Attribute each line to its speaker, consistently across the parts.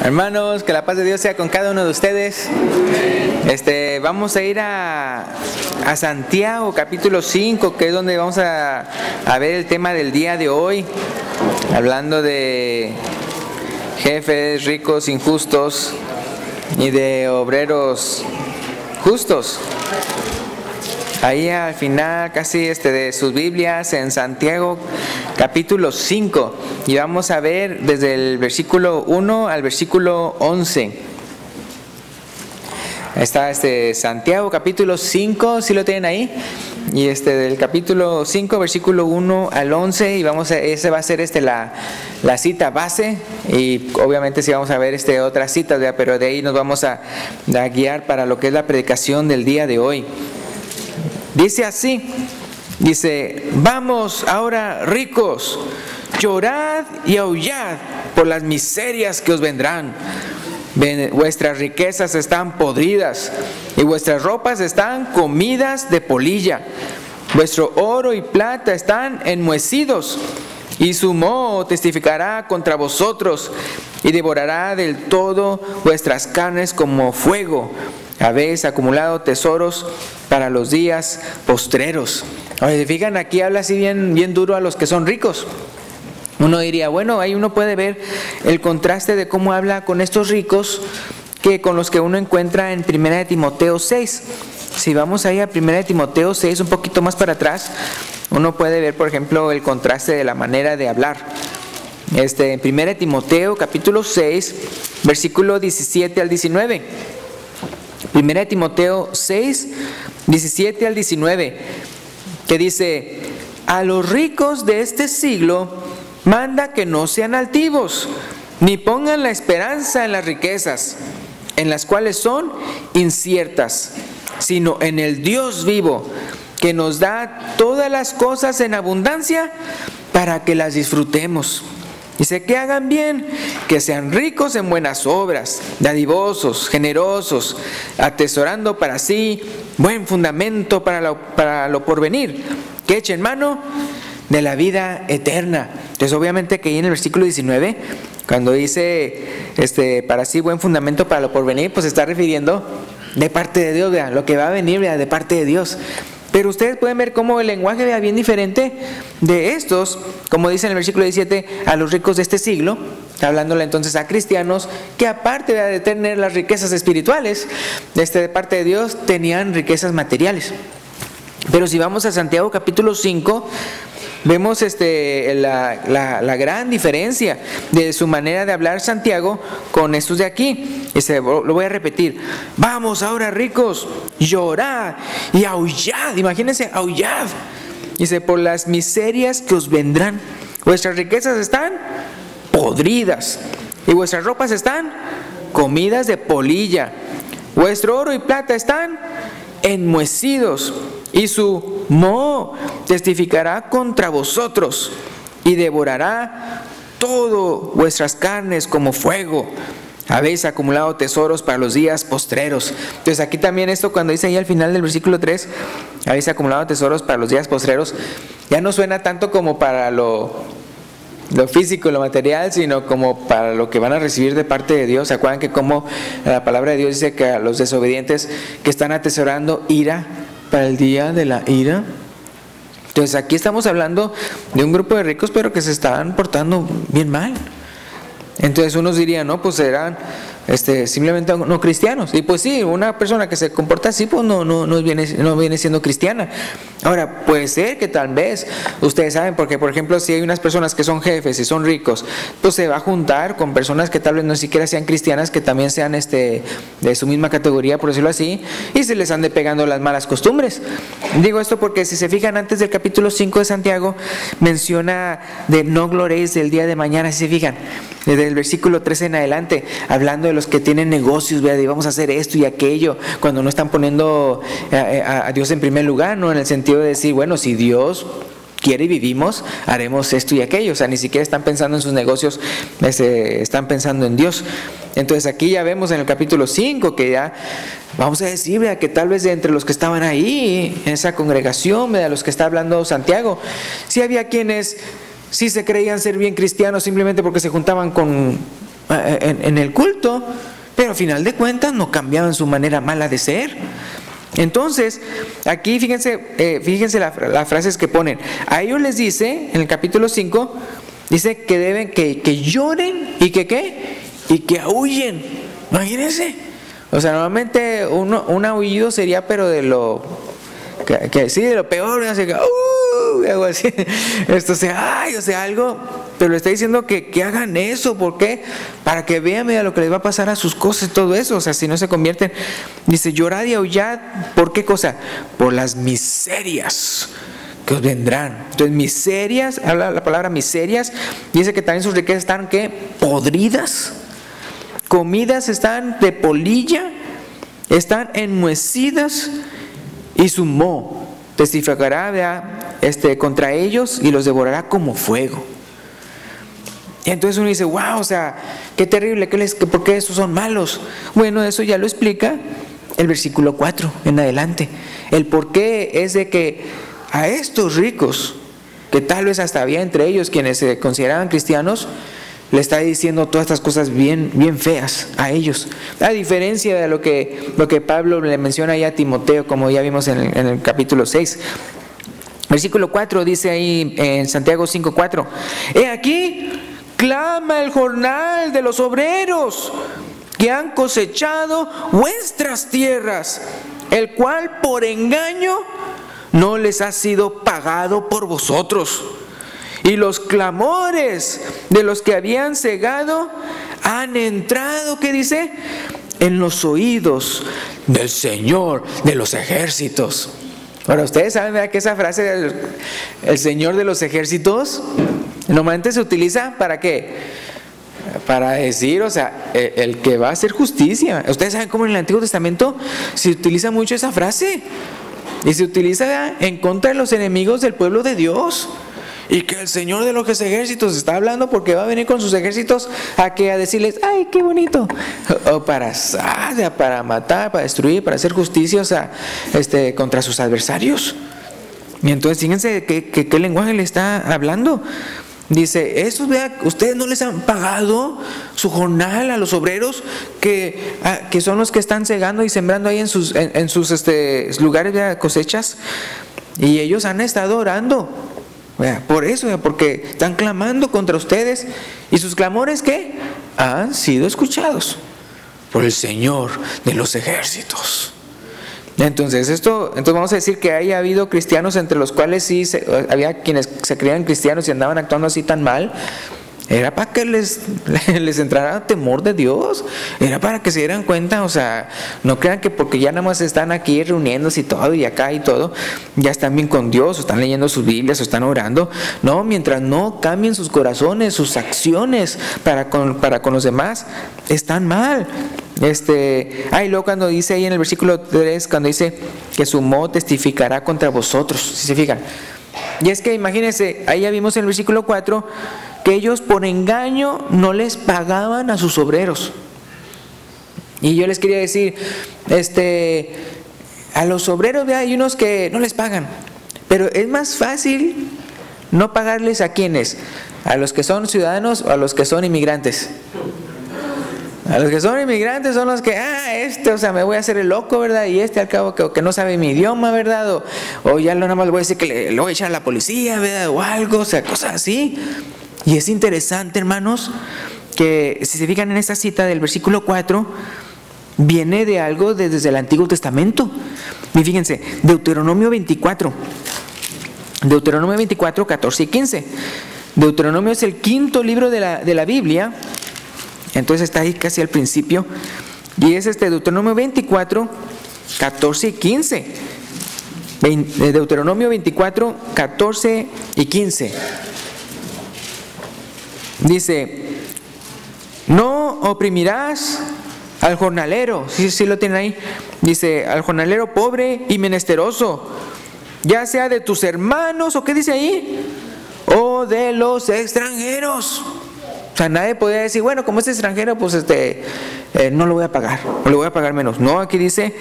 Speaker 1: Hermanos, que la paz de Dios sea con cada uno de ustedes. Vamos a ir a Santiago capítulo 5, que es donde vamos a ver el tema del día de hoy, hablando de jefes ricos injustos y de obreros justos. Ahí al final casi de sus Biblias, en Santiago capítulo 5, y vamos a ver desde el versículo 1 al versículo 11. Está Santiago capítulo 5, ¿sí lo tienen ahí? Y del capítulo 5, versículo 1 al 11, y ese va a ser la cita base, y obviamente sí vamos a ver otras citas, ¿verdad? Pero de ahí nos vamos a guiar para lo que es la predicación del día de hoy. Dice así, vamos ahora ricos, llorad y aullad por las miserias que os vendrán. Vuestras riquezas están podridas y vuestras ropas están comidas de polilla. Vuestro oro y plata están enmohecidos, y su moho testificará contra vosotros y devorará del todo vuestras carnes como fuego. Habéis acumulado tesoros para los días postreros. Oye, fijan, aquí habla así bien duro a los que son ricos. Uno diría, bueno, ahí uno puede ver el contraste de cómo habla con estos ricos que con los que uno encuentra en 1 de Timoteo 6. Si vamos ahí a 1 de Timoteo 6, un poquito más para atrás, uno puede ver, por ejemplo, el contraste de la manera de hablar. En 1 de Timoteo capítulo 6, versículo 17 al 19. 1 de Timoteo 6, 17 al 19, que dice: a los ricos de este siglo manda que no sean altivos, ni pongan la esperanza en las riquezas, en las cuales son inciertas, sino en el Dios vivo, que nos da todas las cosas en abundancia para que las disfrutemos. Dice que hagan bien, que sean ricos en buenas obras, dadivosos, generosos, atesorando para sí buen fundamento para lo porvenir, que echen mano de la vida eterna. Entonces obviamente que ahí en el versículo 19, cuando dice para sí buen fundamento para lo porvenir, pues se está refiriendo de parte de Dios, vean, lo que va a venir, vean, de parte de Dios. Pero ustedes pueden ver cómo el lenguaje vea bien diferente de estos, como dice en el versículo 17, a los ricos de este siglo, hablándole entonces a cristianos que aparte de tener las riquezas espirituales, de parte de Dios, tenían riquezas materiales. Pero si vamos a Santiago capítulo 5, vemos la gran diferencia de su manera de hablar Santiago con estos de aquí. Lo voy a repetir: vamos ahora ricos, llorad y aullad. Imagínense, aullad. Dice, por las miserias que os vendrán. Vuestras riquezas están podridas y vuestras ropas están comidas de polilla. Vuestro oro y plata están enmohecidos, y su moho testificará contra vosotros y devorará todo vuestras carnes como fuego. Habéis acumulado tesoros para los días postreros. Entonces aquí también cuando dice ahí al final del versículo 3, habéis acumulado tesoros para los días postreros, ya no suena tanto como para lo físico, lo material, sino como para lo que van a recibir de parte de Dios. ¿Se acuerdan que como la palabra de Dios dice que a los desobedientes que están atesorando ira para el día de la ira? Entonces aquí estamos hablando de un grupo de ricos, pero que se estaban portando bien mal. Entonces unos dirían, no, pues serán simplemente no cristianos. Y pues sí, una persona que se comporta así, pues no viene siendo cristiana. Ahora, puede ser que tal vez, ustedes saben, porque por ejemplo, si hay unas personas que son jefes y son ricos, pues se va a juntar con personas que tal vez no siquiera sean cristianas, que también sean de su misma categoría, por decirlo así, y se les ande pegando las malas costumbres. Digo esto porque si se fijan, antes del capítulo 5 de Santiago, menciona de no gloréis del día de mañana. Si se fijan, desde el versículo 13 en adelante, hablando de los que tienen negocios, ¿verdad? Y vamos a hacer esto y aquello, cuando no están poniendo a Dios en primer lugar, ¿no? En el sentido de decir, bueno, si Dios quiere y vivimos, haremos esto y aquello. O sea, ni siquiera están pensando en sus negocios, están pensando en Dios. Entonces aquí ya vemos en el capítulo 5 que ya vamos a decir, ¿verdad?, que tal vez de entre los que estaban ahí en esa congregación, ¿verdad?, los que está hablando Santiago, sí había quienes sí se creían ser bien cristianos simplemente porque se juntaban con en el culto, pero al final de cuentas no cambiaban su manera mala de ser. Entonces, aquí fíjense las frases que ponen. A ellos les dice, en el capítulo 5, dice que deben que lloren y que aúllen. Imagínense. O sea, normalmente un aullido sería, pero de lo sí, de lo peor, ¿no? Así que, algo así. Esto sea algo, pero le está diciendo que hagan eso. ¿Por qué? Para que vean, mira, lo que les va a pasar a sus cosas y todo eso. O sea, si no se convierten. Dice, llorad y aullad. ¿Por qué cosa? Por las miserias que os vendrán. Entonces, miserias, habla la palabra miserias. Dice que también sus riquezas están, ¿qué? Podridas. Comidas están de polilla, están enmohecidas, y su moho testificará contra ellos y los devorará como fuego. Y entonces uno dice, wow, o sea, qué terrible, ¿por qué esos son malos? Bueno, eso ya lo explica el versículo 4 en adelante. El por qué es de que a estos ricos, que tal vez hasta había entre ellos quienes se consideraban cristianos, le está diciendo todas estas cosas bien feas a ellos. A diferencia de lo que Pablo le menciona ahí a Timoteo, como ya vimos en el capítulo 6. Versículo 4 dice ahí en Santiago 5:4: He aquí, clama el jornal de los obreros que han cosechado vuestras tierras, el cual por engaño no les ha sido pagado por vosotros. Y los clamores de los que habían cegado han entrado, ¿qué dice? En los oídos del Señor de los ejércitos. Ahora, ustedes saben, ¿verdad?, que esa frase del el Señor de los ejércitos normalmente se utiliza ¿para qué? Para decir, o sea, el que va a hacer justicia. Ustedes saben cómo en el Antiguo Testamento se utiliza mucho esa frase. Y se utiliza, ¿verdad?, en contra de los enemigos del pueblo de Dios. Y que el Señor de los ejércitos está hablando porque va a venir con sus ejércitos a decirles, ¡ay, qué bonito! O para matar, para destruir, para hacer justicia, o sea, contra sus adversarios. Y entonces fíjense qué lenguaje le está hablando. Dice, ustedes no les han pagado su jornal a los obreros que son los que están cegando y sembrando ahí en sus lugares de cosechas. Y ellos han estado orando. Por eso, porque están clamando contra ustedes, y sus clamores ¿qué? Han sido escuchados por el Señor de los ejércitos. Entonces vamos a decir que haya habido cristianos entre los cuales sí había quienes se creían cristianos y andaban actuando así tan mal. Era para que les entrara temor de Dios. Era para que se dieran cuenta. O sea, no crean que porque ya nada más están aquí reuniéndose y todo, y acá y todo, ya están bien con Dios, o están leyendo sus Biblias, o están orando. No, mientras no cambien sus corazones, sus acciones para con los demás, están mal. Y luego cuando dice ahí en el versículo 3, cuando dice que su moho testificará contra vosotros, si se fijan. Y es que imagínense, ahí ya vimos en el versículo 4 que ellos por engaño no les pagaban a sus obreros. Y yo les quería decir, a los obreros hay unos que no les pagan, pero es más fácil no pagarles ¿a quiénes? ¿A los que son ciudadanos o a los que son inmigrantes? A los que son inmigrantes son los que, o sea, me voy a hacer el loco, ¿verdad? Y al cabo que no sabe mi idioma, ¿verdad? O ya nada más le voy a decir que le voy a echar a la policía, ¿verdad? O algo, o sea, cosas así. Y es interesante, hermanos, que si se fijan en esta cita del versículo 4, viene de algo desde el Antiguo Testamento. Y fíjense, Deuteronomio 24, 14 y 15. Deuteronomio es el quinto libro de la Biblia. Entonces está ahí casi al principio. Y es Deuteronomio 24, 14 y 15. Deuteronomio 24, 14 y 15. Dice, no oprimirás al jornalero. Sí lo tienen ahí. Dice, al jornalero pobre y menesteroso, ya sea de tus hermanos, o ¿qué dice ahí? O de los extranjeros. O sea, nadie podía decir, bueno, como es extranjero, pues no lo voy a pagar, o le voy a pagar menos. No, aquí dice,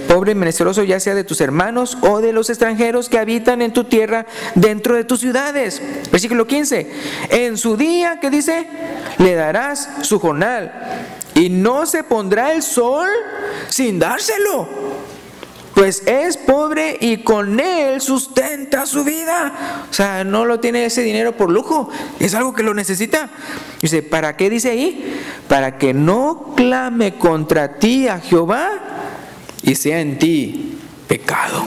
Speaker 1: pobre y menesteroso, ya sea de tus hermanos o de los extranjeros que habitan en tu tierra dentro de tus ciudades. Versículo 15, en su día, ¿qué dice? Le darás su jornal, y no se pondrá el sol sin dárselo, pues es pobre y con él sustenta su vida. O sea, no lo tiene ese dinero por lujo, es algo que lo necesita. Dice, ¿para qué dice ahí? Para que no clame contra ti a Jehová y sea en ti pecado.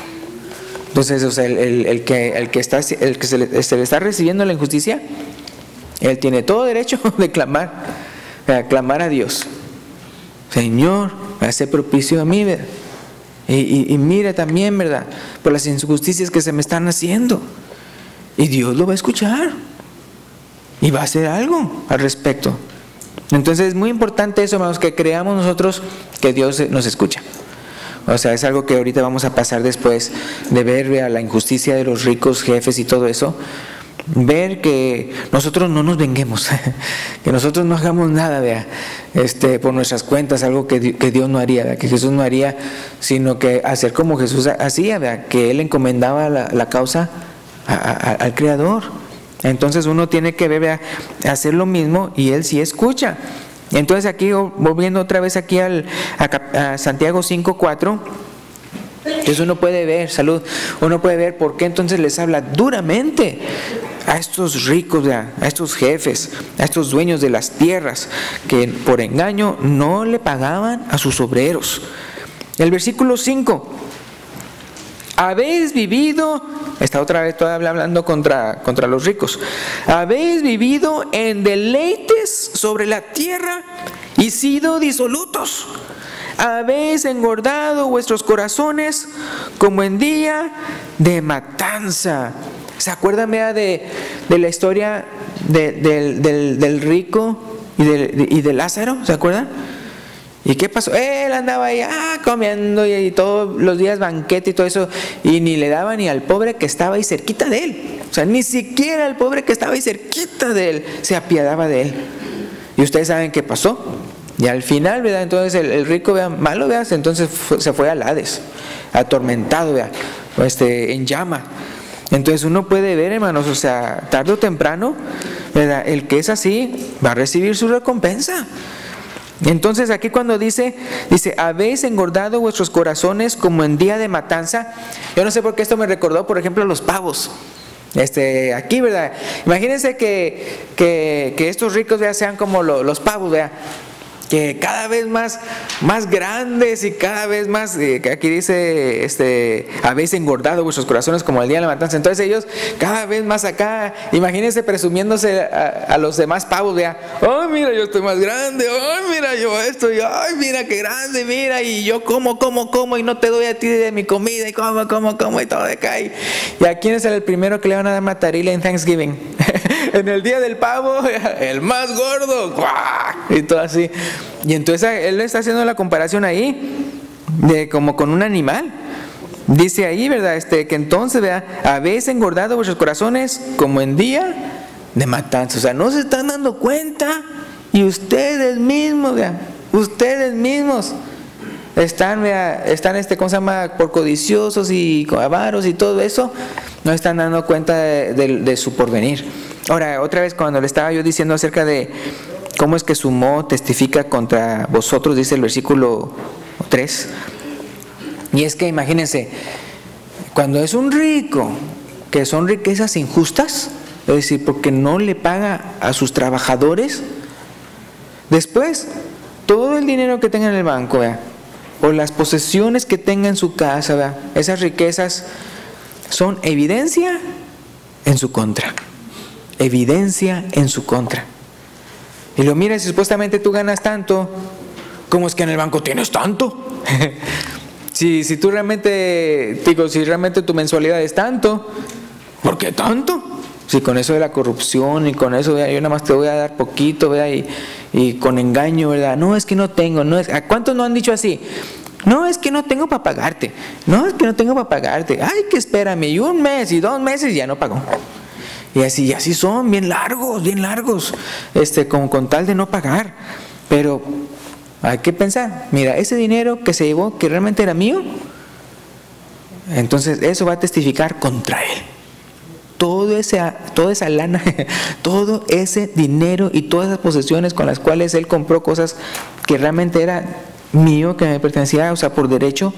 Speaker 1: Entonces, o sea, el que se le está recibiendo la injusticia, él tiene todo derecho de clamar a Dios. Señor, hace propicio a mí, ¿verdad? Y mire también, ¿verdad?, por las injusticias que se me están haciendo. Y Dios lo va a escuchar y va a hacer algo al respecto. Entonces es muy importante eso, hermanos, que creamos nosotros que Dios nos escucha. O sea, es algo que ahorita vamos a pasar después de ver, ¿verdad?, la injusticia de los ricos jefes y todo eso. Ver que nosotros no nos venguemos, que nosotros no hagamos nada, vea, por nuestras cuentas, algo que Dios no haría, vea, que Jesús no haría, sino que hacer como Jesús hacía, vea, que Él encomendaba la causa al Creador. Entonces uno tiene que ver, vea, hacer lo mismo, y Él sí escucha. Entonces aquí, volviendo otra vez aquí a Santiago 5:4, entonces uno puede ver, uno puede ver por qué entonces les habla duramente a estos ricos, a estos jefes, a estos dueños de las tierras, que por engaño no le pagaban a sus obreros. El versículo 5, habéis vivido, está otra vez todavía hablando contra los ricos, habéis vivido en deleites sobre la tierra y sido disolutos. Habéis engordado vuestros corazones como en día de matanza. ¿Se acuerdan de la historia del rico y de Lázaro? ¿Se acuerdan? ¿Y qué pasó? Él andaba ahí comiendo y todos los días banquete y todo eso, y ni le daba ni al pobre que estaba ahí cerquita de él. O sea, ni siquiera el pobre que estaba ahí cerquita de él se apiadaba de él. ¿Y ustedes saben qué pasó? Y al final, ¿verdad? Entonces el rico, vea, malo, vea, entonces se fue al Hades, atormentado, vea, en llama. Entonces uno puede ver, hermanos, o sea, tarde o temprano, ¿verdad?, el que es así va a recibir su recompensa. Entonces aquí cuando dice, habéis engordado vuestros corazones como en día de matanza. Yo no sé por qué esto me recordó, por ejemplo, los pavos. Aquí, ¿verdad? Imagínense que estos ricos, vea, sean como los pavos, vea, que cada vez más grandes y cada vez más, que aquí dice, habéis engordado vuestros corazones como el día de la matanza. Entonces ellos cada vez más acá, imagínense presumiéndose a los demás pavos, vea, ay, mira, yo estoy más grande, ay, mira, yo esto, y ay, mira qué grande, mira, y yo como, y no te doy a ti de mi comida, y como, y todo de acá. ¿Y a quién es el primero que le van a dar matarile en Thanksgiving? En el día del pavo, el más gordo, y todo así. Y entonces él está haciendo la comparación ahí de como con un animal. Dice ahí, ¿verdad?, que entonces, vea, habéis engordado vuestros corazones como en día de matanza. O sea, no se están dando cuenta, y ustedes mismos, vea, están, ¿cómo se llama?, por codiciosos y avaros y todo eso, no están dando cuenta de su porvenir. Ahora, otra vez, cuando le estaba yo diciendo acerca de cómo es que su moho testifica contra vosotros, dice el versículo 3. Y es que imagínense, cuando es un rico, que son riquezas injustas, es decir, porque no le paga a sus trabajadores, después todo el dinero que tenga en el banco, ¿vea?, o las posesiones que tenga en su casa, ¿vea?, esas riquezas son evidencia en su contra. Evidencia en su contra. Y lo mira, si supuestamente tú ganas tanto, ¿cómo es que en el banco tienes tanto? si tú realmente, si realmente tu mensualidad es tanto, ¿por qué tanto? Si con eso de la corrupción y con eso, ¿verdad?, yo nada más te voy a dar poquito, ¿verdad?, y con engaño, ¿verdad? No, es que no tengo, ¿a cuántos no han dicho así? No, es que no tengo para pagarte. Ay, que espérame, y 1 mes y 2 meses ya no pagó. Y así son, bien largos, con tal de no pagar. Pero hay que pensar, mira, ese dinero que se llevó, que realmente era mío, entonces eso va a testificar contra él. Toda esa lana, todo ese dinero y todas esas posesiones con las cuales él compró cosas que realmente era mío, que me pertenecía, o sea, por derecho,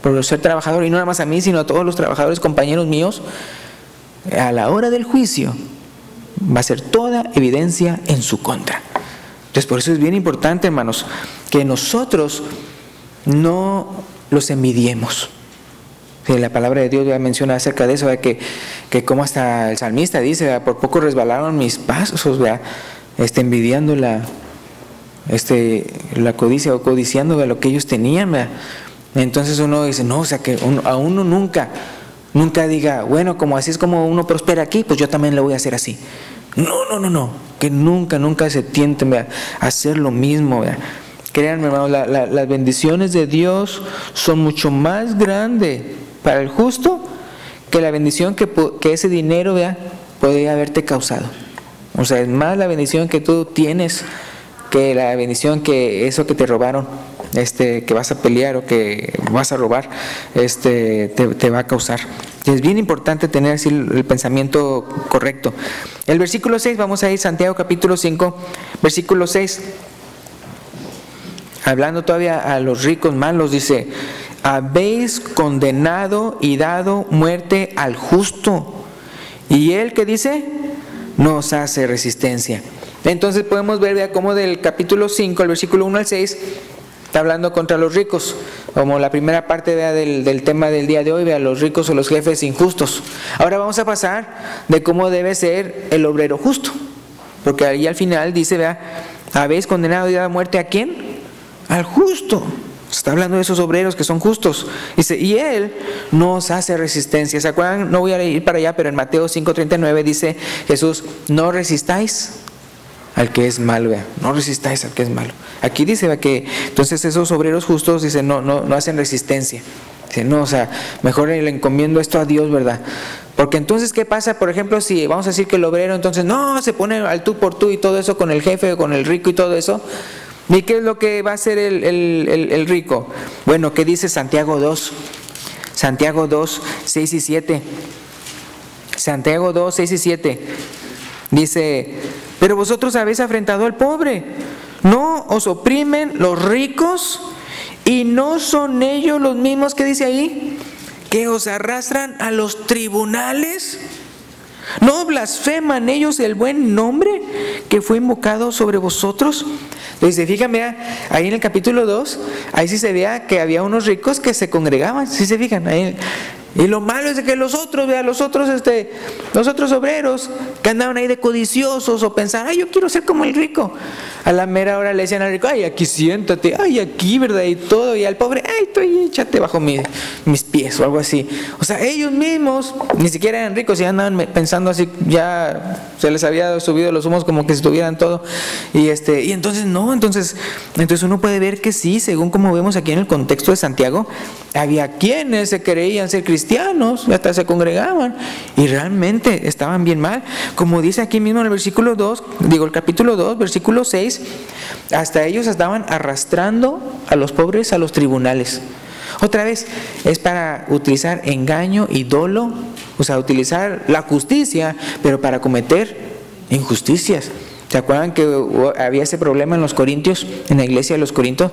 Speaker 1: por ser trabajador, y no nada más a mí, sino a todos los trabajadores, compañeros míos, a la hora del juicio va a ser toda evidencia en su contra. Entonces, por eso es bien importante, hermanos, que nosotros no los envidiemos. La palabra de Dios ya menciona acerca de eso, que como hasta el salmista dice, por poco resbalaron mis pasos, envidiando la codicia o codiciando lo que ellos tenían. Entonces uno dice, no, o sea, que a uno nunca diga, bueno, como así es como uno prospera aquí, pues yo también le voy a hacer así. No, que nunca se tienten a hacer lo mismo. Créanme, hermanos, las bendiciones de Dios son mucho más grandes para el justo que la bendición que ese dinero podría haberte causado. O sea, es más la bendición que tú tienes que la bendición que eso que te robaron, que vas a pelear o que vas a robar, te va a causar. Es bien importante tener así el pensamiento correcto. El versículo 6, vamos a ir Santiago capítulo 5, versículo 6. Hablando todavía a los ricos malos, dice: habéis condenado y dado muerte al justo, y él, ¿qué dice? Nos hace resistencia. Entonces podemos ver cómo del capítulo 5, el versículo 1 al 6, está hablando contra los ricos, como la primera parte del tema del día de hoy, los ricos o los jefes injustos. Ahora vamos a pasar de cómo debe ser el obrero justo, porque ahí al final dice, habéis condenado y dado muerte ¿a quién? Al justo. Está hablando de esos obreros que son justos. Dice, y él nos hace resistencia. ¿Se acuerdan? No voy a ir para allá, pero en Mateo 5:39 dice Jesús, no resistáis al que es malo, no resistáis al que es malo. Aquí dice que entonces esos obreros justos, dice, no hacen resistencia. Dice, no, o sea, mejor le encomiendo esto a Dios, ¿verdad? Porque entonces, ¿qué pasa? Por ejemplo, si vamos a decir que el obrero entonces se pone al tú por tú y todo eso con el jefe o con el rico y todo eso. ¿Y qué es lo que va a hacer el rico? Bueno, ¿qué dice Santiago 2? Santiago 2, 6 y 7. Santiago 2, 6 y 7. Dice, pero vosotros habéis afrentado al pobre. ¿No os oprimen los ricos? ¿Y no son ellos los mismos que dice ahí? ¿Que os arrastran a los tribunales? ¿No blasfeman ellos el buen nombre que fue invocado sobre vosotros? Entonces, fíjame, ahí en el capítulo 2, ahí sí se veía que había unos ricos que se congregaban, ¿sí se fijan? Ahí, y lo malo es que los otros obreros que andaban ahí de codiciosos o pensaban, yo quiero ser como el rico. A la mera hora le decían al rico, aquí siéntate, aquí, ¿verdad? Y todo, y al pobre, échate bajo mis pies o algo así. O sea, ellos mismos ni siquiera eran ricos y andaban pensando así, ya se les había subido los humos como que si tuvieran todo. Y entonces entonces uno puede ver que sí, según como vemos aquí en el contexto de Santiago, había quienes se creían ser cristianos y hasta se congregaban y realmente estaban bien mal, como dice aquí mismo en el el capítulo 2, versículo 6, hasta ellos estaban arrastrando a los pobres a los tribunales. Otra vez, es para utilizar engaño y dolo, o sea, utilizar la justicia, pero para cometer injusticias. ¿Se acuerdan que había ese problema en los Corintios, en la iglesia de los Corintios,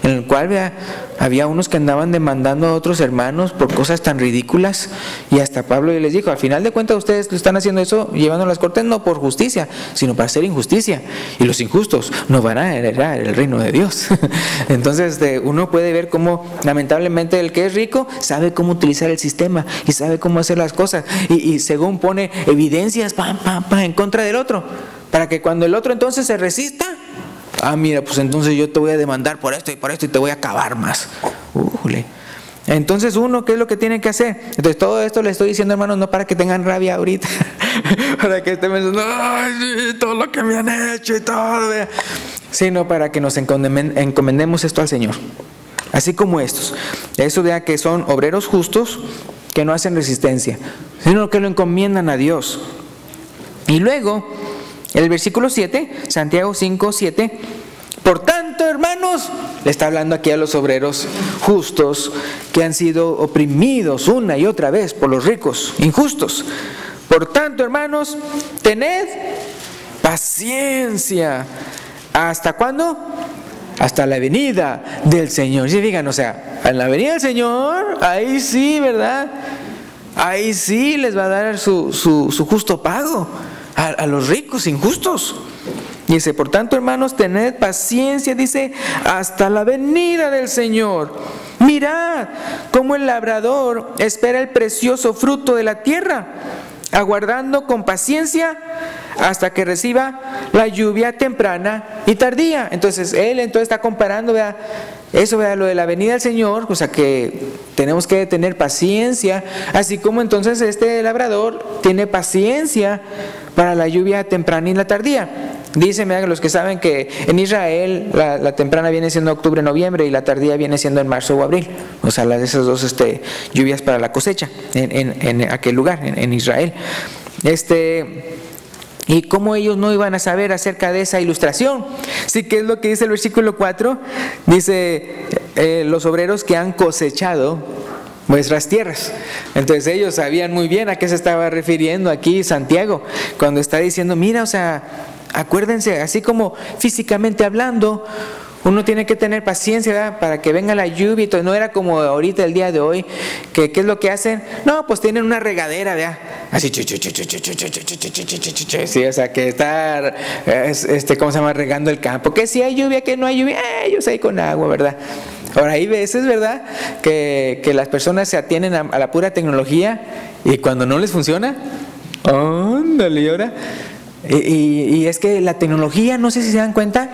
Speaker 1: en el cual había unos que andaban demandando a otros hermanos por cosas tan ridículas? Y hasta Pablo les dijo, al final de cuentas ustedes están haciendo eso, llevando las cortes no por justicia, sino para hacer injusticia. Y los injustos no van a heredar el reino de Dios. Entonces uno puede ver cómo lamentablemente el que es rico sabe cómo utilizar el sistema y sabe cómo hacer las cosas. Y según pone evidencias en contra del otro, para que cuando el otro entonces se resista, mira, pues entonces yo te voy a demandar por esto y te voy a acabar más. Entonces uno, ¿qué es lo que tiene que hacer? Entonces todo esto le estoy diciendo, hermanos, no para que tengan rabia ahorita, para que estén pensando, todo lo que me han hecho y todo, sino para que nos encomendemos esto al Señor. Así como estos. Eso vea que son obreros justos que no hacen resistencia, sino que lo encomiendan a Dios. Y luego, el versículo 7, Santiago 5, 7. Por tanto, hermanos, le está hablando aquí a los obreros justos que han sido oprimidos una y otra vez por los ricos injustos. Por tanto, hermanos, tened paciencia. ¿Hasta cuándo? Hasta la venida del Señor. ¿Sí fijan? O sea, en la venida del Señor, ahí sí, ¿verdad? Ahí sí les va a dar su justo pago a los ricos injustos. Dice, por tanto, hermanos, tened paciencia, dice, hasta la venida del Señor. Mirad cómo el labrador espera el precioso fruto de la tierra, aguardando con paciencia hasta que reciba la lluvia temprana y tardía. Entonces, él está comparando, ¿verdad? Eso, ¿verdad? Lo de la venida del Señor, o sea que tenemos que tener paciencia, así como entonces este labrador tiene paciencia para la lluvia temprana y la tardía. Dicen, ¿verdad?, los que saben que en Israel la temprana viene siendo octubre, noviembre y la tardía viene siendo en marzo o abril. O sea, esas dos lluvias para la cosecha en aquel lugar, en Israel. Y cómo ellos no iban a saber acerca de esa ilustración. Sí, que es lo que dice el versículo 4. Dice, los obreros que han cosechado vuestras tierras. Entonces ellos sabían muy bien a qué se estaba refiriendo aquí Santiago, cuando está diciendo, mira, o sea, acuérdense, así como físicamente hablando, uno tiene que tener paciencia, ¿verdad?, para que venga la lluvia y todo. No era como ahorita el día de hoy, que ¿qué es lo que hacen? No, pues tienen una regadera, ¿verdad? Así, sí, o sea, que está, ¿cómo se llama?, regando el campo. Que si hay lluvia, que no hay lluvia, ellos ahí con agua, ¿verdad? Ahora hay veces, ¿verdad?, que las personas se atienen a la pura tecnología y cuando no les funciona, ándale, ahora. Y es que la tecnología, no sé si se dan cuenta,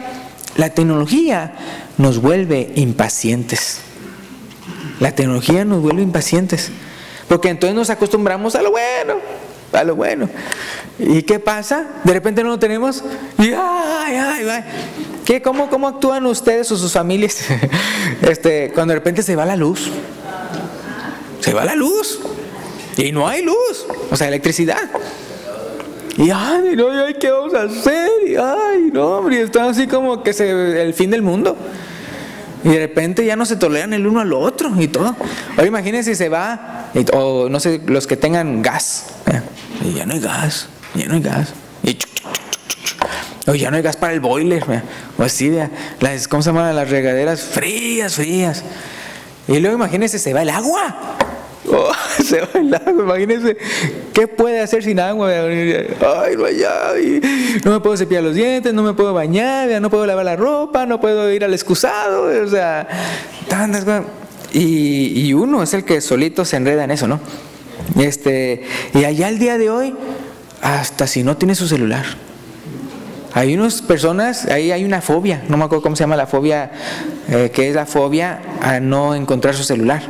Speaker 1: la tecnología nos vuelve impacientes. La tecnología nos vuelve impacientes. Porque entonces nos acostumbramos a lo bueno, a lo bueno. ¿Y qué pasa? De repente no lo tenemos y ¡ay! ¿Cómo actúan ustedes o sus familias cuando de repente se va la luz? Se va la luz y no hay luz, o sea, electricidad. Y ay, no, ¿qué vamos a hacer? Y ay, no, hombre, está así como que el fin del mundo. Y de repente ya no se toleran el uno al otro y todo. Ahora imagínense si se va, o no sé, los que tengan gas. Y ya no hay gas, ya no hay gas. O ya no hay gas para el boiler. O así, ¿cómo se llaman? Las regaderas frías. Y luego imagínense, se va el agua. Se va el agua, imagínense, ¿qué puede hacer sin agua? Ay, no hay agua, no me puedo cepillar los dientes, no me puedo bañar, no puedo lavar la ropa, no puedo ir al excusado, o sea, tantas cosas. Y uno es el que solito se enreda en eso, ¿no? Y allá el día de hoy, hasta si no tiene su celular. Hay unas personas, ahí hay una fobia, no me acuerdo cómo se llama la fobia, que es la fobia a no encontrar su celular.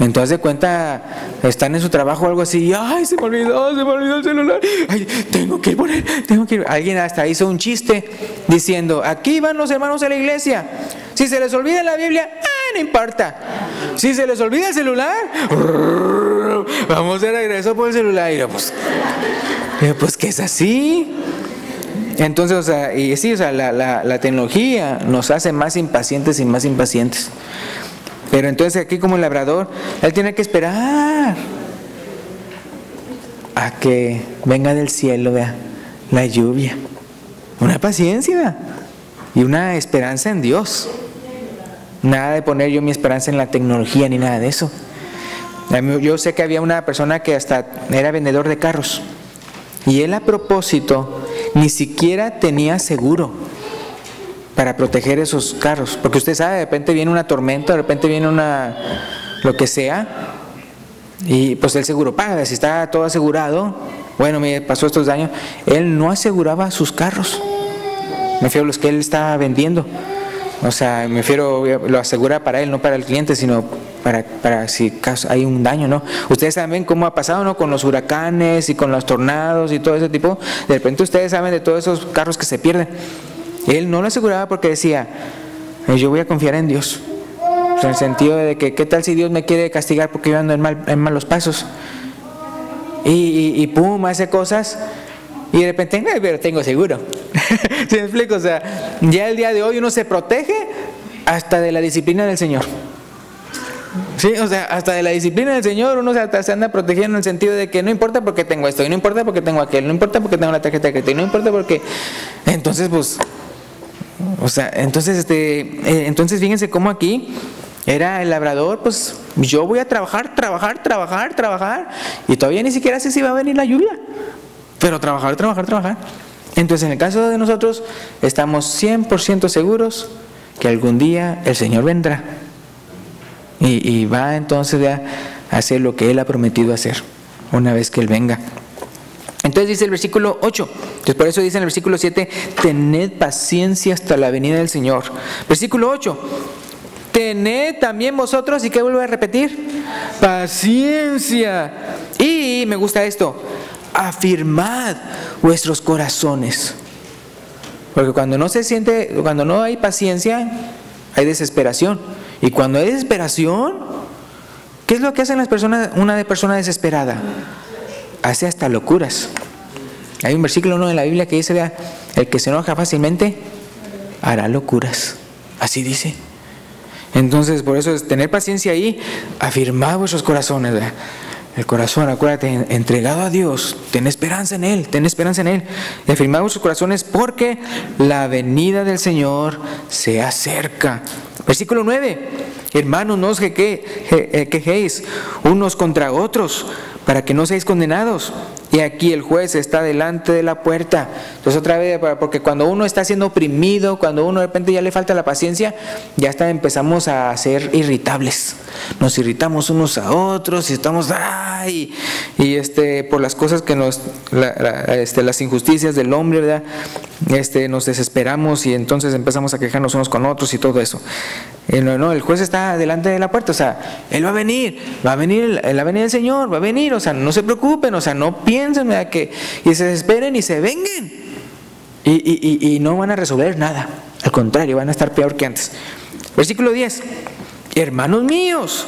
Speaker 1: Entonces de cuenta, están en su trabajo o algo así, y ay, se me olvidó el celular, ay, tengo que ir. Alguien hasta hizo un chiste diciendo, aquí van los hermanos a la iglesia, si se les olvida la Biblia, no importa, si se les olvida el celular, vamos de regreso por el celular. Y yo, pues que es así. Entonces, o sea, y sí, o sea, la tecnología nos hace más impacientes y más impacientes. Pero entonces aquí como el labrador, él tiene que esperar a que venga del cielo, ¿vea?, la lluvia. Una paciencia, ¿vea?, y una esperanza en Dios. Nada de poner yo mi esperanza en la tecnología ni nada de eso. Yo sé que había una persona que hasta era vendedor de carros. Y él a propósito ni siquiera tenía seguro para proteger esos carros, porque usted sabe, de repente viene una tormenta, de repente viene lo que sea, y pues el seguro paga. Si está todo asegurado, bueno, me pasó estos daños, él no aseguraba sus carros, me refiero a los que él estaba vendiendo, o sea, me refiero, lo asegura para él, no para el cliente, sino para si hay un daño, ¿no? Ustedes saben cómo ha pasado, ¿no?, con los huracanes y con los tornados y todo ese tipo. De repente ustedes saben de todos esos carros que se pierden. Él no lo aseguraba porque decía, yo voy a confiar en Dios. O sea, en el sentido de que, ¿qué tal si Dios me quiere castigar porque yo ando en malos pasos? Y pum, hace cosas y de repente, pero tengo seguro. ¿Sí me explico? O sea, ya el día de hoy uno se protege hasta de la disciplina del Señor. Sí, o sea, hasta de la disciplina del Señor uno se anda protegiendo en el sentido de que no importa porque tengo esto, y no importa porque tengo aquel, no importa porque tengo la tarjeta de crédito, y no importa porque... Entonces, pues, o sea, entonces fíjense cómo aquí era el labrador, pues yo voy a trabajar, y todavía ni siquiera sé si va a venir la lluvia, pero trabajar. Entonces, en el caso de nosotros, estamos 100% seguros que algún día el Señor vendrá y va entonces a hacer lo que Él ha prometido hacer una vez que Él venga. Entonces dice el versículo 8, entonces por eso dice en el versículo 7, tened paciencia hasta la venida del Señor. Versículo 8, tened también vosotros, ¿y qué vuelvo a repetir? Paciencia. Y me gusta esto, afirmad vuestros corazones. Porque cuando no hay paciencia, hay desesperación. Y cuando hay desesperación, ¿qué es lo que hacen las personas? Una persona desesperada hace hasta locuras. Hay un versículo 1 en la Biblia que dice, vea, el que se enoja fácilmente hará locuras. Así dice. Entonces, por eso es tener paciencia ahí, afirmad vuestros corazones, ¿verdad? El corazón, acuérdate, entregado a Dios, ten esperanza en Él. Y afirmad vuestros corazones porque la venida del Señor se acerca. Versículo 9, hermanos, no os quejéis unos contra otros, para que no seáis condenados. Y aquí el juez está delante de la puerta. Entonces otra vez, porque cuando uno está siendo oprimido, cuando uno de repente ya le falta la paciencia, ya empezamos a ser irritables. Nos irritamos unos a otros y estamos, ¡ay! Y por las cosas que las injusticias del hombre, ¿verdad? Nos desesperamos y entonces empezamos a quejarnos unos con otros y todo eso. No, el juez está delante de la puerta, o sea, Él va a venir la venida del Señor, va a venir, o sea, no se preocupen, o sea, no piensen, ¿verdad? Y se desesperen y se vengan. Y no van a resolver nada, al contrario, van a estar peor que antes. Versículo 10, hermanos míos,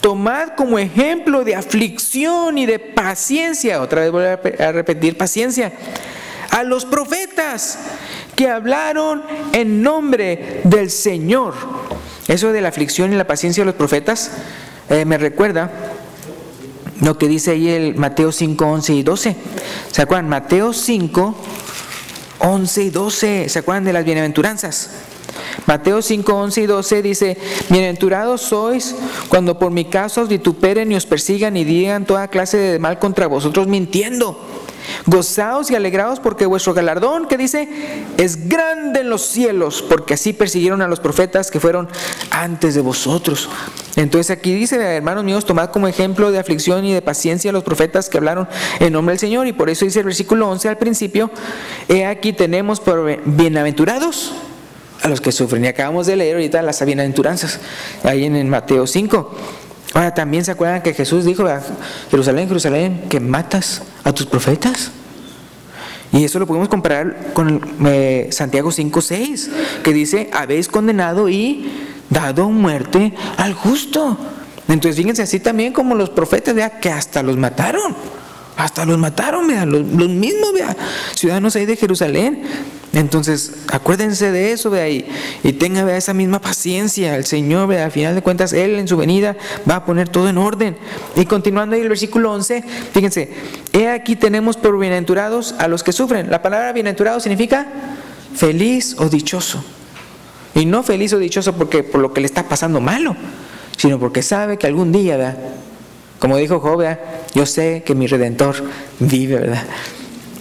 Speaker 1: tomad como ejemplo de aflicción y de paciencia, otra vez voy a repetir paciencia, a los profetas que hablaron en nombre del Señor. Eso de la aflicción y la paciencia de los profetas me recuerda lo que dice ahí el Mateo 5, 11 y 12. ¿Se acuerdan? Mateo 5, 11 y 12. ¿Se acuerdan de las bienaventuranzas? Mateo 5, 11 y 12 dice, bienaventurados sois cuando por mi causa os vituperen y os persigan y digan toda clase de mal contra vosotros mintiendo. Gozaos y alegraos porque vuestro galardón, ¿qué dice? Es grande en los cielos, porque así persiguieron a los profetas que fueron antes de vosotros. Entonces aquí dice, hermanos míos, tomad como ejemplo de aflicción y de paciencia a los profetas que hablaron en nombre del Señor. Y por eso dice el versículo 11 al principio, he aquí tenemos por bienaventurados a los que sufren. Y acabamos de leer ahorita las bienaventuranzas ahí en Mateo 5. Ahora también se acuerdan que Jesús dijo a Jerusalén, Jerusalén, que matas a tus profetas. Y eso lo podemos comparar con Santiago 5:6, que dice, habéis condenado y dado muerte al justo. Entonces fíjense, así también como los profetas, vea, que hasta los mataron, vea, los mismos, vea, ciudadanos ahí de Jerusalén. Entonces acuérdense de eso, vea, y tenga, vea, esa misma paciencia. El Señor, vea, al final de cuentas, Él en su venida va a poner todo en orden. Y continuando ahí el versículo 11, fíjense, he aquí tenemos por bienaventurados a los que sufren. La palabra bienaventurado significa feliz o dichoso. Y no feliz o dichoso por lo que le está pasando malo, sino porque sabe que algún día, vea, como dijo Job, vea, yo sé que mi Redentor vive, ¿verdad?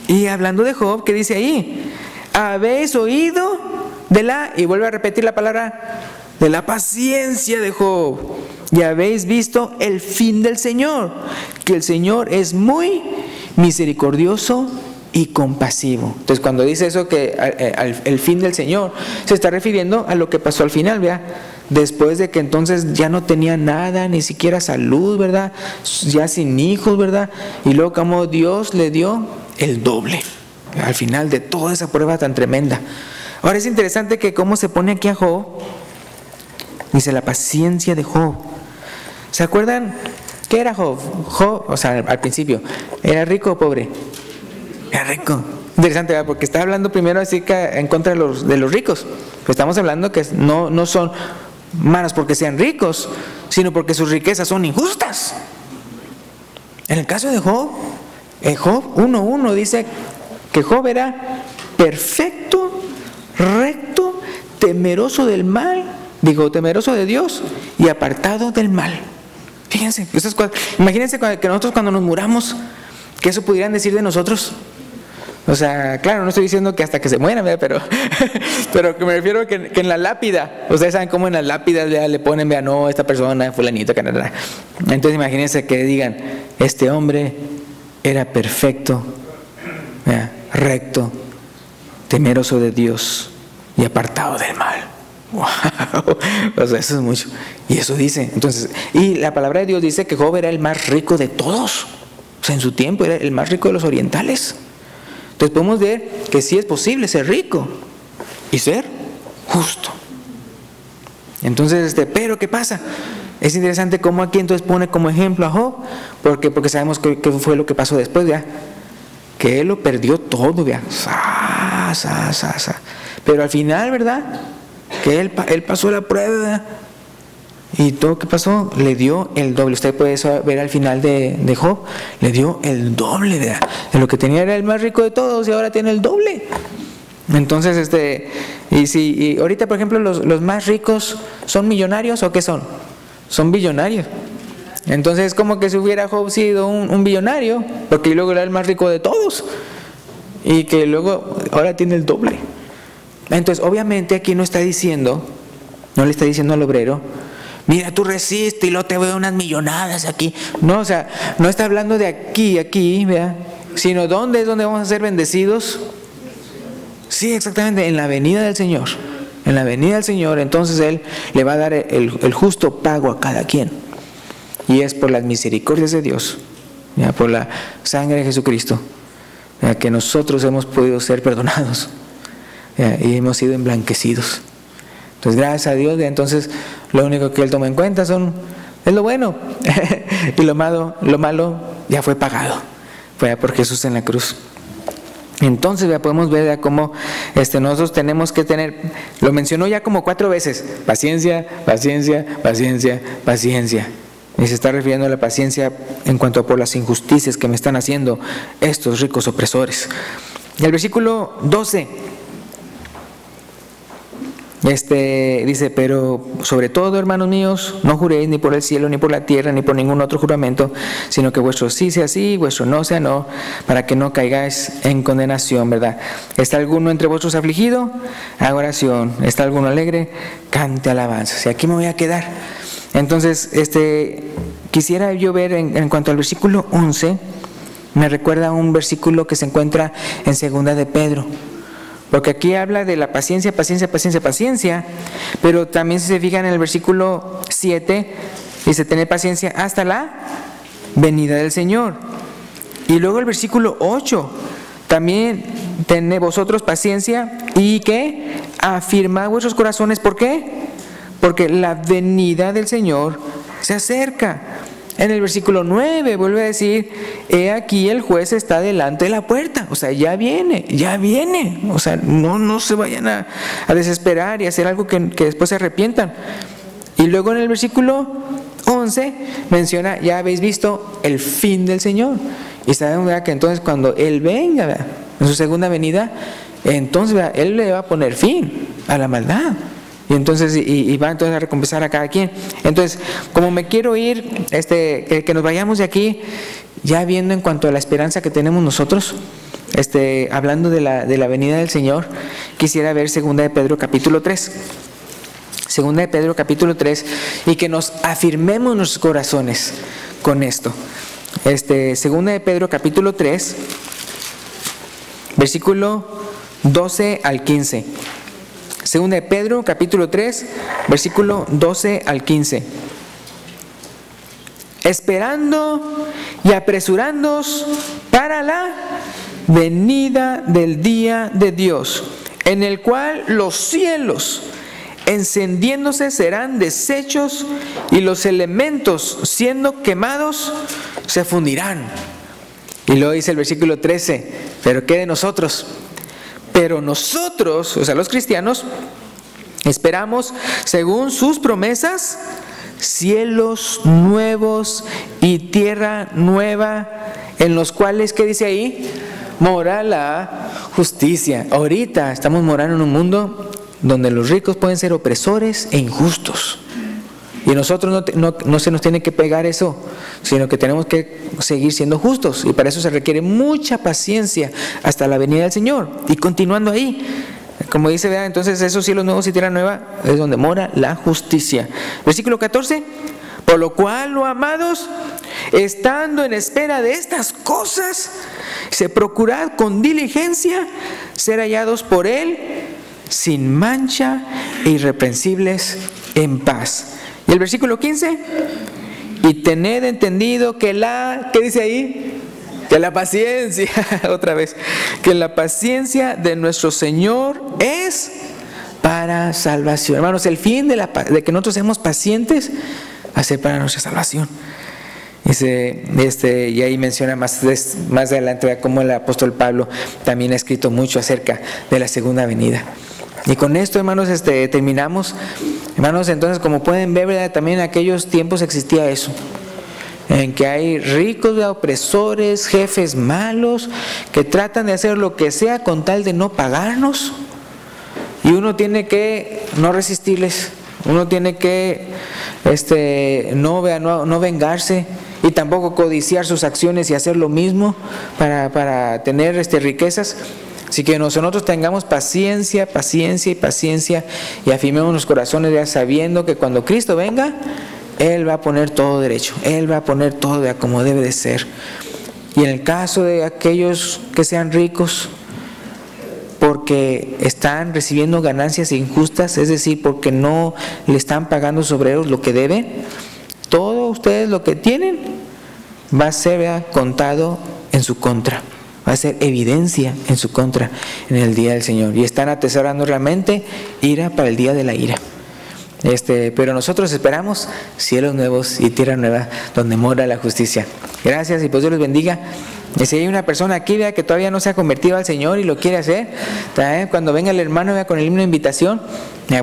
Speaker 1: Y hablando de Job, ¿qué dice ahí? Habéis oído y vuelve a repetir la palabra, de la paciencia de Job, y habéis visto el fin del Señor, que el Señor es muy misericordioso y compasivo. Entonces cuando dice eso, que el fin del Señor, se está refiriendo a lo que pasó al final, vea, después de que entonces ya no tenía nada, ni siquiera salud, ¿verdad? Ya sin hijos, ¿verdad? Y luego como Dios le dio el doble al final de toda esa prueba tan tremenda. Ahora es interesante que cómo se pone aquí a Job, dice la paciencia de Job. ¿Se acuerdan qué era Job? Job, o sea, al principio, ¿era rico o pobre? Era rico. Interesante, ¿verdad? Porque está hablando primero así que en contra de los ricos. Pero estamos hablando que no son malos porque sean ricos, sino porque sus riquezas son injustas. En el caso de Job, Job 1:1 dice que Job era perfecto, recto, temeroso del mal, temeroso de Dios y apartado del mal. Fíjense, imagínense que nosotros cuando nos muramos, que eso pudieran decir de nosotros. O sea, claro, no estoy diciendo que hasta que se mueran, ¿verdad? Pero que me refiero a que en la lápida, ustedes saben cómo en las lápidas le ponen, vean, no, esta persona, fulanito, canadá. Entonces imagínense que digan, este hombre era perfecto, ¿verdad? Recto, temeroso de Dios y apartado del mal. ¡Wow! O sea, eso es mucho. Y eso dice, entonces, y la palabra de Dios dice que Job era el más rico de todos. O sea, en su tiempo era el más rico de los orientales. Entonces podemos ver que sí es posible ser rico y ser justo. Entonces, pero ¿qué pasa? Es interesante cómo aquí entonces pone como ejemplo a Job, porque sabemos que fue lo que pasó después, ¿ya? Que él lo perdió todo, ¿ya? Pero al final, ¿verdad? Que él pasó la prueba, ¿verdad? Y todo que pasó, le dio el doble. Usted puede ver al final de Job, le dio el doble, ¿verdad? De lo que tenía era el más rico de todos y ahora tiene el doble. Entonces, y ahorita, por ejemplo, los más ricos son millonarios, ¿o qué son? Son billonarios. Entonces es como que si hubiera Job sido un billonario, porque luego era el más rico de todos y que luego ahora tiene el doble. Entonces obviamente aquí no le está diciendo al obrero, mira, tú resiste y luego te veo unas millonadas aquí. No, o sea, no está hablando de aquí, ¿verdad? Sino ¿dónde es donde vamos a ser bendecidos? Sí, exactamente, en la venida del Señor. En la venida del Señor, entonces Él le va a dar el justo pago a cada quien. Y es por las misericordias de Dios, ¿ya? Por la sangre de Jesucristo, ¿ya? Que nosotros hemos podido ser perdonados, ¿ya? Y hemos sido emblanquecidos. Entonces, gracias a Dios, ¿ya? Entonces lo único que Él toma en cuenta es lo bueno. Y lo malo ya fue pagado, fue por Jesús en la cruz. Entonces ya podemos ver ya cómo nosotros tenemos que tener, lo mencionó ya como 4 veces, paciencia, paciencia, paciencia, paciencia. Y se está refiriendo a la paciencia en cuanto a por las injusticias que me están haciendo estos ricos opresores. Y el versículo 12 dice, pero sobre todo, hermanos míos, no juréis ni por el cielo, ni por la tierra, ni por ningún otro juramento, sino que vuestro sí sea sí, vuestro no sea no, para que no caigáis en condenación, ¿verdad? ¿Está alguno entre vosotros afligido? Haga oración. ¿Está alguno alegre? Cante alabanzas. Y aquí me voy a quedar. Entonces, quisiera yo ver en cuanto al versículo 11, me recuerda a un versículo que se encuentra en Segunda de Pedro. Porque aquí habla de la paciencia, paciencia, paciencia, paciencia, pero también si se fijan en el versículo 7, dice tener paciencia hasta la venida del Señor. Y luego el versículo 8, también tened vosotros paciencia y que afirmad vuestros corazones. ¿Por qué? Porque la venida del Señor se acerca. En el versículo 9 vuelve a decir, he aquí el juez está delante de la puerta. O sea, ya viene. O sea, no se vayan a desesperar y hacer algo que después se arrepientan. Y luego en el versículo 11 menciona, ya habéis visto el fin del Señor. Y sabemos que entonces cuando Él venga, ¿verdad?, en su segunda venida, entonces, ¿verdad?, Él le va a poner fin a la maldad. Y entonces va entonces a recompensar a cada quien. Entonces, como me quiero ir, que nos vayamos de aquí, ya viendo en cuanto a la esperanza que tenemos nosotros, hablando de la venida del Señor, quisiera ver 2 de Pedro capítulo 3. 2 de Pedro capítulo 3, y que nos afirmemos nuestros corazones con esto. 2 de Pedro capítulo 3, versículo 12 al 15. 2 de Pedro, capítulo 3, versículo 12 al 15. Esperando y apresurándoos para la venida del día de Dios, en el cual los cielos encendiéndose serán deshechos y los elementos siendo quemados se fundirán. Y luego dice el versículo 13, pero ¿qué de nosotros? Pero nosotros, o sea, los cristianos, esperamos, según sus promesas, cielos nuevos y tierra nueva, en los cuales, ¿qué dice ahí? Mora la justicia. Ahorita estamos morando en un mundo donde los ricos pueden ser opresores e injustos. Y nosotros no se nos tiene que pegar eso, sino que tenemos que seguir siendo justos. Y para eso se requiere mucha paciencia hasta la venida del Señor. Y continuando ahí, como dice, vean, entonces esos cielos nuevos y tierra nueva es donde mora la justicia. Versículo 14, por lo cual, amados, estando en espera de estas cosas, se procurad con diligencia ser hallados por Él sin mancha e irreprensibles en paz. Y el versículo 15, y tened entendido que ¿qué dice ahí? Que la paciencia, otra vez, que la paciencia de nuestro Señor es para salvación. Hermanos, el fin de que nosotros seamos pacientes va a ser para nuestra salvación. Y ahí menciona más adelante cómo el apóstol Pablo también ha escrito mucho acerca de la segunda venida. Y con esto, hermanos, terminamos. Hermanos, entonces, como pueden ver, ¿verdad? También en aquellos tiempos existía eso, en que hay ricos, opresores, jefes malos, que tratan de hacer lo que sea con tal de no pagarnos. Y uno tiene que no resistirles, uno tiene que no vengarse, y tampoco codiciar sus acciones y hacer lo mismo para tener riquezas. Así que nosotros tengamos paciencia y afirmemos los corazones ya sabiendo que cuando Cristo venga, Él va a poner todo derecho, Él va a poner todo como debe de ser. Y en el caso de aquellos que sean ricos porque están recibiendo ganancias injustas, es decir, porque no le están pagando sobre ellos lo que deben, todo ustedes lo que tienen va a ser contado en su contra. Va a ser evidencia en su contra en el día del Señor. Y están atesorando realmente ira para el día de la ira. Pero nosotros esperamos cielos nuevos y tierra nueva donde mora la justicia. Gracias y pues Dios los bendiga. Y si hay una persona aquí, vea, que todavía no se ha convertido al Señor y lo quiere hacer, cuando venga el hermano, vea, con el himno de invitación,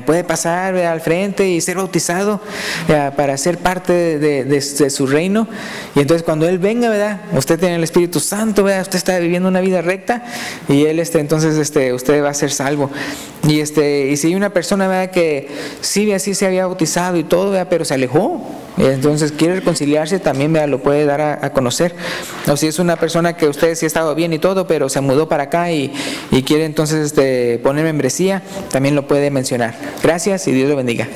Speaker 1: puede pasar, vea, al frente y ser bautizado, vea, para ser parte de su reino. Y entonces cuando Él venga, ¿verdad? Usted tiene el Espíritu Santo, ¿verdad? Usted está viviendo una vida recta y Él entonces usted va a ser salvo. Y si hay una persona, ¿verdad?, que sí se había bautizado y todo, ¿verdad?, pero se alejó, entonces quiere reconciliarse, también, ¿verdad?, lo puede dar a conocer. O si es una persona que usted sí ha estado bien y todo, pero se mudó para acá y quiere entonces poner membresía, también lo puede mencionar. Gracias y Dios lo bendiga.